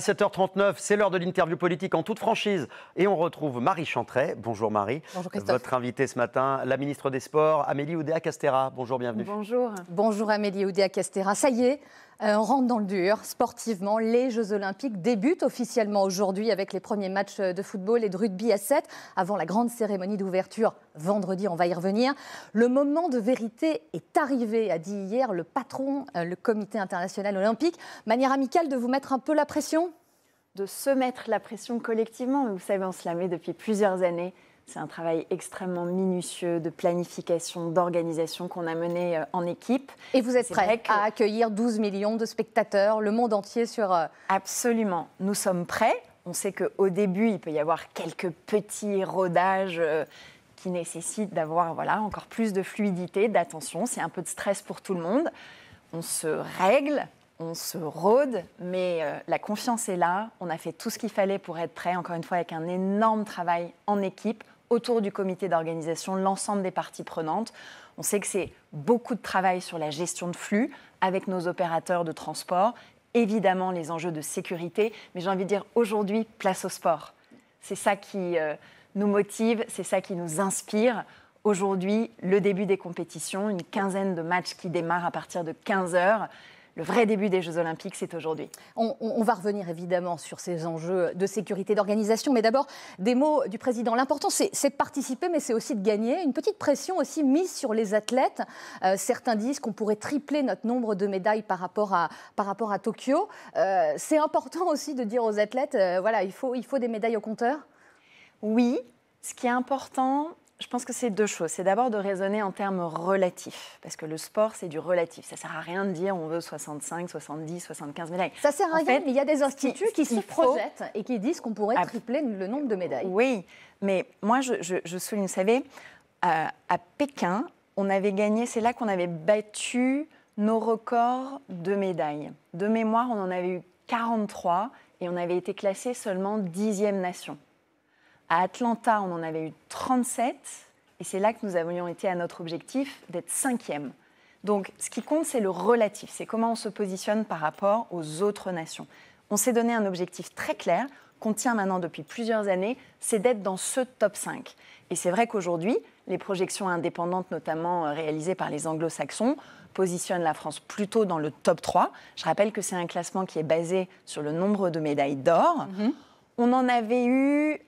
7h39, c'est l'heure de l'interview politique en toute franchise et on retrouve Marie Chantray. Bonjour Marie. Bonjour Christophe. Votre invitée ce matin, la ministre des Sports, Amélie Oudéa-Castéra. Bonjour, bienvenue. Bonjour. Bonjour Amélie Oudéa-Castéra. Ça y est, on rentre dans le dur. Sportivement, les Jeux Olympiques débutent officiellement aujourd'hui avec les premiers matchs de football et de rugby à 7 avant la grande cérémonie d'ouverture vendredi. On va y revenir. Le moment de vérité est arrivé, a dit hier le patron, le Comité international olympique. Manière amicale de vous mettre un peu la pression ? De se mettre la pression collectivement. Vous savez, on se la met depuis plusieurs années. C'est un travail extrêmement minutieux de planification, d'organisation qu'on a mené en équipe. Et vous êtes prêts à accueillir 12 millions de spectateurs, le monde entier sur... Absolument. Nous sommes prêts. On sait qu'au début, il peut y avoir quelques petits rodages qui nécessitent d'avoir encore plus de fluidité, d'attention. C'est un peu de stress pour tout le monde. On se règle. On se rôde, mais la confiance est là. On a fait tout ce qu'il fallait pour être prêt, encore une fois, avec un énorme travail en équipe, autour du comité d'organisation, l'ensemble des parties prenantes. On sait que c'est beaucoup de travail sur la gestion de flux, avec nos opérateurs de transport, évidemment les enjeux de sécurité, mais j'ai envie de dire aujourd'hui, place au sport. C'est ça qui nous motive, c'est ça qui nous inspire. Aujourd'hui, le début des compétitions, une quinzaine de matchs qui démarrent à partir de 15h. Le vrai début des Jeux Olympiques, c'est aujourd'hui. On va revenir évidemment sur ces enjeux de sécurité, d'organisation, mais d'abord des mots du président. L'important, c'est de participer, mais c'est aussi de gagner. Une petite pression aussi mise sur les athlètes. Certains disent qu'on pourrait tripler notre nombre de médailles par rapport à Tokyo. C'est important aussi de dire aux athlètes, il faut des médailles au compteur. Oui, ce qui est important... Je pense que c'est deux choses. C'est d'abord de raisonner en termes relatifs, parce que le sport, c'est du relatif. Ça ne sert à rien de dire on veut 65, 70, 75 médailles. Ça ne sert à rien, mais il y a des instituts qui se projettent et qui disent qu'on pourrait tripler le nombre de médailles. Oui, mais moi, je souligne, vous savez, à Pékin, on avait gagné, c'est là qu'on avait battu nos records de médailles. De mémoire, on en avait eu 43 et on avait été classé seulement 10e nation. À Atlanta, on en avait eu 37 et c'est là que nous avions été à notre objectif d'être 5e. Donc, ce qui compte, c'est le relatif, c'est comment on se positionne par rapport aux autres nations. On s'est donné un objectif très clair qu'on tient maintenant depuis plusieurs années, c'est d'être dans ce top 5. Et c'est vrai qu'aujourd'hui, les projections indépendantes, notamment réalisées par les anglo-saxons, positionnent la France plutôt dans le top 3. Je rappelle que c'est un classement qui est basé sur le nombre de médailles d'or. On en avait eu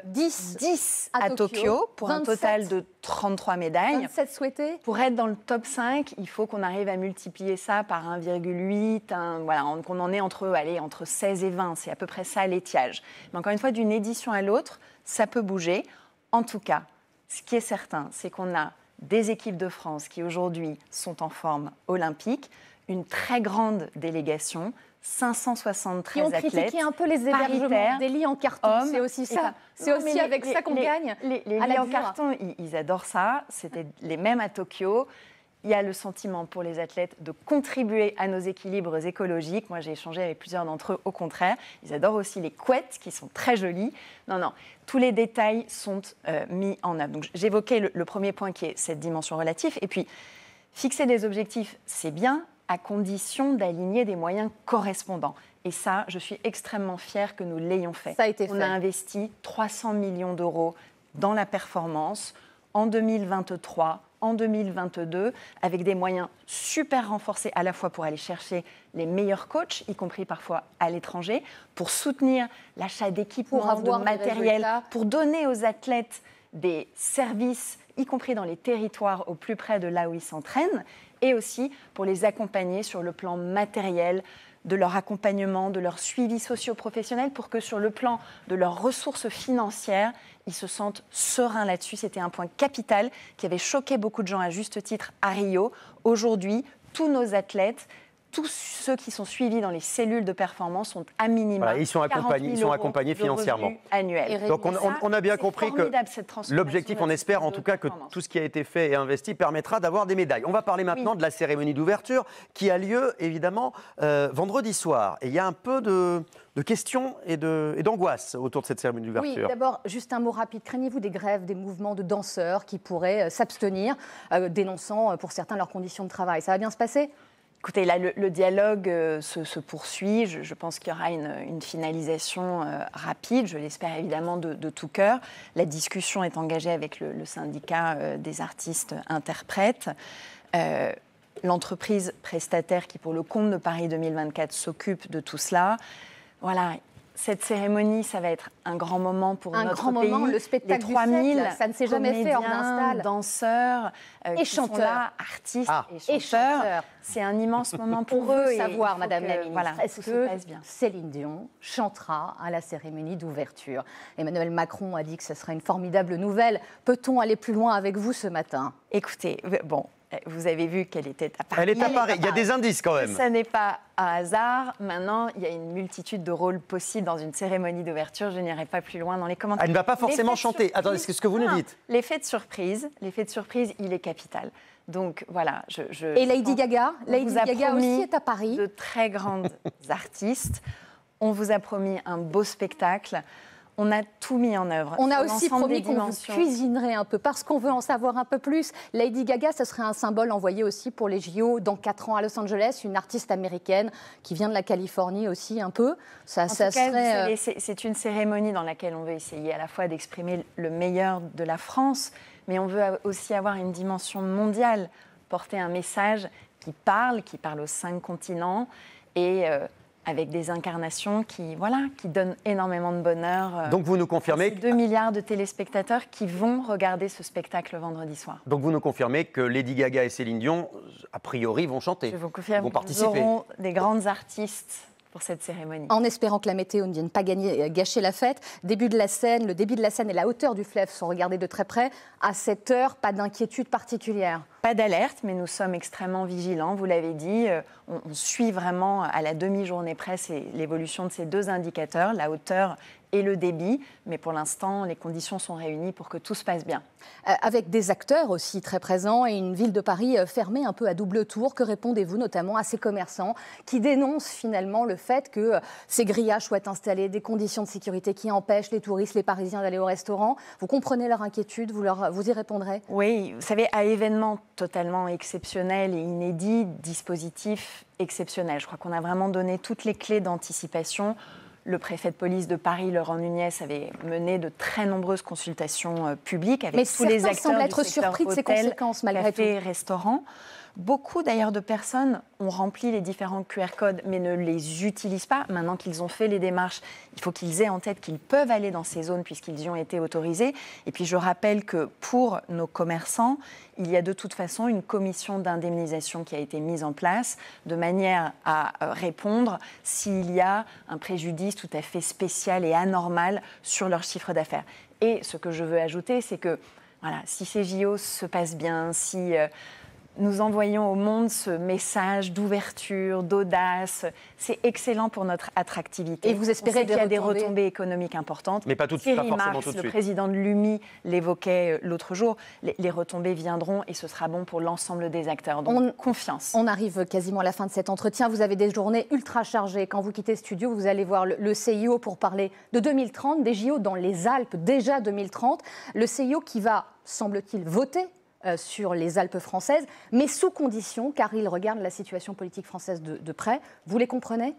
10 à Tokyo pour 27. Un total de 33 médailles. 27 souhaités. Pour être dans le top 5, il faut qu'on arrive à multiplier ça par 1,8. Qu'on en ait entre 16 et 20. C'est à peu près ça l'étiage. Mais encore une fois, d'une édition à l'autre, ça peut bouger. En tout cas, ce qui est certain, c'est qu'on a des équipes de France qui aujourd'hui sont en forme olympique, une très grande délégation, 573 athlètes. Qui ont critiqué un peu les hébergements, des lits en carton, c'est aussi ça. C'est aussi avec ça qu'on gagne. Les lits en carton, ils adorent ça. C'était les mêmes à Tokyo. Il y a le sentiment pour les athlètes de contribuer à nos équilibres écologiques. Moi, j'ai échangé avec plusieurs d'entre eux, au contraire. Ils adorent aussi les couettes, qui sont très jolies. Non, tous les détails sont mis en œuvre. Donc, j'évoquais le premier point qui est cette dimension relative. Et puis, fixer des objectifs, c'est bien, à condition d'aligner des moyens correspondants. Et ça, je suis extrêmement fière que nous l'ayons fait. Ça a été fait. On a investi 300 millions d'euros dans la performance en 2023, en 2022, avec des moyens super renforcés à la fois pour aller chercher les meilleurs coachs, y compris parfois à l'étranger, pour soutenir l'achat d'équipements, de matériel, pour donner aux athlètes des services, y compris dans les territoires au plus près de là où ils s'entraînent, et aussi pour les accompagner sur le plan matériel, de leur accompagnement, de leur suivi socio-professionnel, pour que sur le plan de leurs ressources financières, ils se sentent sereins là-dessus. C'était un point capital qui avait choqué beaucoup de gens à juste titre à Rio. Aujourd'hui, tous nos athlètes, tous ceux qui sont suivis dans les cellules de performance sont à minima. Ils sont accompagnés financièrement. Annuel. Donc on a bien compris que l'objectif, on espère en tout cas que tout ce qui a été fait et investi permettra d'avoir des médailles. On va parler maintenant de la cérémonie d'ouverture qui a lieu évidemment vendredi soir. Et il y a un peu de questions et d'angoisse autour de cette cérémonie d'ouverture. Oui, d'abord, juste un mot rapide. Craignez-vous des grèves, des mouvements de danseurs qui pourraient s'abstenir, dénonçant pour certains leurs conditions de travail? Ça va bien se passer ? Écoutez, là, le dialogue se poursuit. Je pense qu'il y aura une finalisation rapide, je l'espère évidemment de tout cœur. La discussion est engagée avec le syndicat des artistes interprètes. L'entreprise prestataire qui, pour le compte de Paris 2024, s'occupe de tout cela. Voilà. Cette cérémonie, ça va être un grand moment pour notre pays. Le spectacle les 3000 ça ne s'est jamais fait hors d'un stade. Danseurs et chanteurs, là, artistes et chanteurs. C'est un immense moment pour eux. Et savoir, Madame la Ministre, voilà, est-ce que Céline Dion chantera à la cérémonie d'ouverture? Emmanuel Macron a dit que ce serait une formidable nouvelle. Peut-on aller plus loin avec vous ce matin? Écoutez, bon. Vous avez vu qu'elle était à Paris. Elle est à Paris, il y a des indices quand même. Ça n'est pas un hasard. Maintenant, il y a une multitude de rôles possibles dans une cérémonie d'ouverture. Je n'irai pas plus loin dans les commentaires. Elle ne va pas forcément chanter. Attendez, c'est ce que vous nous dites. L'effet de surprise, il est capital. Donc voilà. Et Lady Gaga aussi est à Paris. De très grandes artistes. On vous a promis un beau spectacle. On a tout mis en œuvre. On a aussi promis qu'on vous cuisinerait un peu, parce qu'on veut en savoir un peu plus. Lady Gaga, ce serait un symbole envoyé aussi pour les JO dans 4 ans à Los Angeles, une artiste américaine qui vient de la Californie aussi un peu. C'est une cérémonie dans laquelle on veut essayer à la fois d'exprimer le meilleur de la France, mais on veut aussi avoir une dimension mondiale, porter un message qui parle aux 5 continents et avec des incarnations qui donnent énormément de bonheur. Donc vous nous confirmez 2 milliards de téléspectateurs qui vont regarder ce spectacle vendredi soir. Donc vous nous confirmez que Lady Gaga et Céline Dion, a priori, vont chanter. Je vous confirme vont participer. Nous aurons des grandes artistes pour cette cérémonie. En espérant que la météo ne vienne pas gâcher la fête, le débit de la Seine et la hauteur du fleuve sont regardés de très près. À cette heure, pas d'inquiétude particulière. Pas d'alerte, mais nous sommes extrêmement vigilants. Vous l'avez dit, on suit vraiment à la demi-journée près l'évolution de ces 2 indicateurs, la hauteur et le débit. Mais pour l'instant, les conditions sont réunies pour que tout se passe bien. Avec des acteurs aussi très présents et une ville de Paris fermée un peu à double tour, que répondez-vous notamment à ces commerçants qui dénoncent finalement le fait que ces grillages soient installés, des conditions de sécurité qui empêchent les touristes, les Parisiens d'aller au restaurant? Vous comprenez leur inquiétude, vous y répondrez? Oui, vous savez, à événement totalement exceptionnel et inédit, dispositif exceptionnel. Je crois qu'on a vraiment donné toutes les clés d'anticipation. Le préfet de police de Paris, Laurent Nunez, avait mené de très nombreuses consultations publiques avec tous les acteurs semblent être du secteur surpris de ces hôtel, conséquences malgré café, tout. restaurant. Beaucoup d'ailleurs de personnes ont rempli les différents QR codes mais ne les utilisent pas. Maintenant qu'ils ont fait les démarches, il faut qu'ils aient en tête qu'ils peuvent aller dans ces zones puisqu'ils y ont été autorisés. Et puis je rappelle que pour nos commerçants, il y a de toute façon une commission d'indemnisation qui a été mise en place de manière à répondre s'il y a un préjudice tout à fait spécial et anormal sur leur chiffre d'affaires. Et ce que je veux ajouter, c'est que si ces JO se passent bien, si nous envoyons au monde ce message d'ouverture, d'audace. C'est excellent pour notre attractivité. Et vous espérez qu'il y a des retombées économiques importantes. Mais pas tout de suite, pas forcément tout de suite. Le président de l'UMI l'évoquait l'autre jour. Les retombées viendront et ce sera bon pour l'ensemble des acteurs. Donc, confiance. On arrive quasiment à la fin de cet entretien. Vous avez des journées ultra chargées. Quand vous quittez le studio, vous allez voir le CIO pour parler de 2030, des JO dans les Alpes, déjà 2030. Le CIO qui va, semble-t-il, voter sur les Alpes françaises, mais sous condition, car il regarde la situation politique française de près. Vous les comprenez ?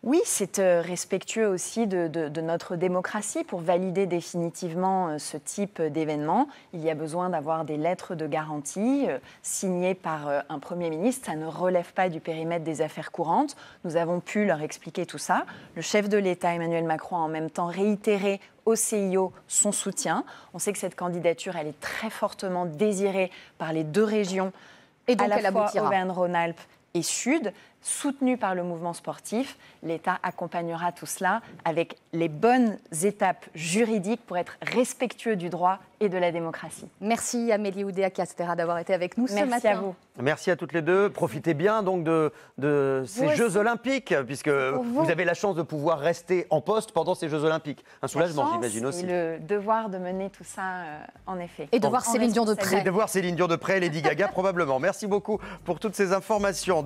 Oui, c'est respectueux aussi de notre démocratie. Pour valider définitivement ce type d'événement, il y a besoin d'avoir des lettres de garantie signées par un Premier ministre. Ça ne relève pas du périmètre des affaires courantes. Nous avons pu leur expliquer tout ça. Le chef de l'État, Emmanuel Macron, a en même temps réitéré au CIO son soutien. On sait que cette candidature, elle est très fortement désirée par les 2 régions, et donc à la fois Auvergne-Rhône-Alpes et Sud, soutenue par le mouvement sportif. L'État accompagnera tout cela avec les bonnes étapes juridiques pour être respectueux du droit et de la démocratie. Merci Amélie Oudéa-Castéra d'avoir été avec nous ce matin. Merci à vous. Merci à toutes les deux. Profitez bien donc de ces Jeux Olympiques, puisque vous avez la chance de pouvoir rester en poste pendant ces Jeux Olympiques. Un soulagement, j'imagine aussi. Et le devoir de mener tout ça, en effet. Et de voir Céline Dion de près. Et de voir Céline Dion de près, Lady Gaga probablement. Merci beaucoup pour toutes ces informations.